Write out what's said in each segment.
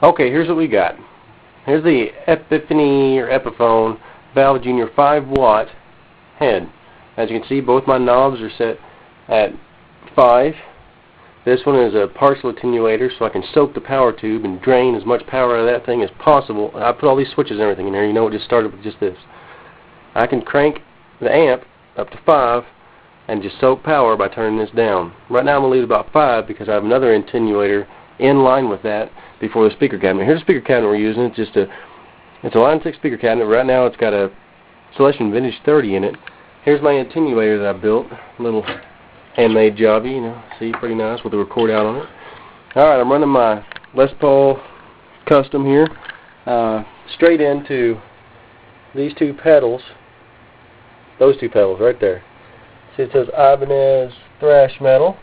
Okay, here's what we got. Here's the Epiphone or Epiphone Valve Junior 5-watt head. As you can see, both my knobs are set at 5. This one is a partial attenuator, so I can soak the power tube and drain as much power out of that thing as possible. I put all these switches and everything in there. You know, it just started with just this. I can crank the amp up to 5 and just soak power by turning this down. Right now I'm going to leave about 5 because I have another attenuator in line with that before the speaker cabinet. Here's the speaker cabinet we're using. It's a line 6 speaker cabinet. Right now it's got a Celestion Vintage 30 in it. Here's my attenuator that I built. A little handmade jobby, you know. See, pretty nice with the record out on it. Alright, I'm running my Les Paul Custom here straight into these two pedals. Those two pedals right there. See, it says Ibanez Thrashmetal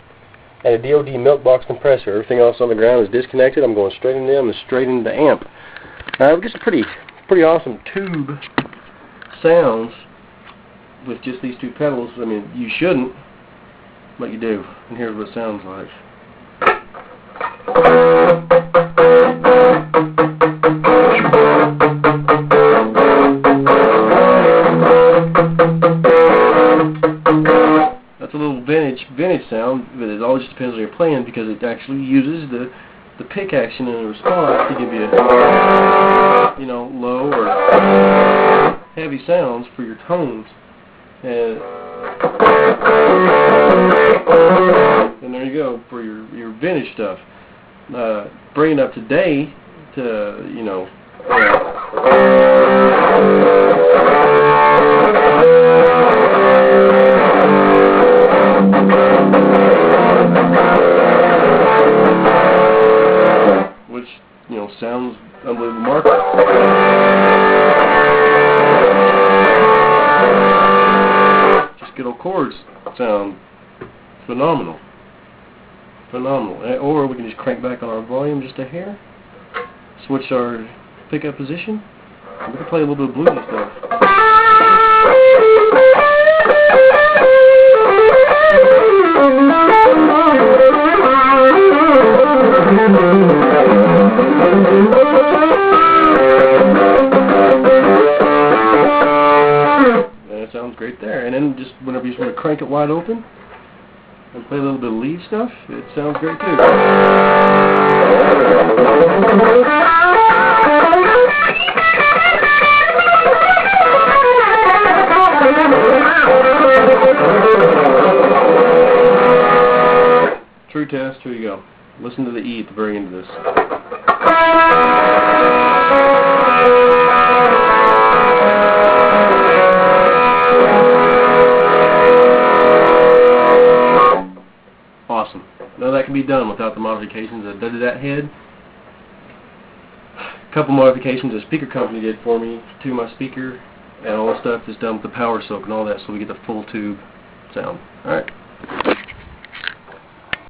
and a DOD Milkbox compressor. Everything else on the ground is disconnected. I'm going straight into them and straight into the amp. Now, it gets pretty awesome tube sounds with just these two pedals. I mean, you shouldn't, but you do. And here's what it sounds like. That's a little vintage sound, but it all just depends on your playing because it actually uses the pick action in a response to give you, you know, low or heavy sounds for your tones. And there you go for your vintage stuff. Bring it up today to, you know, which, you know, sounds unbelievable market. Just good old chords sound phenomenal. Or we can just crank back on our volume just a hair, switch our pickup position, and we can play a little bit of bluesy stuff. And it sounds great there. And then just whenever you just want to crank it wide open and play a little bit of lead stuff, it sounds great too. True test, here you go. Listen to the E at the very end of this. Awesome. Now that can be done without the modifications I did to that head. A couple modifications the speaker company did for me to my speaker, and all the stuff is done with the power soak and all that, so we get the full tube sound. Alright.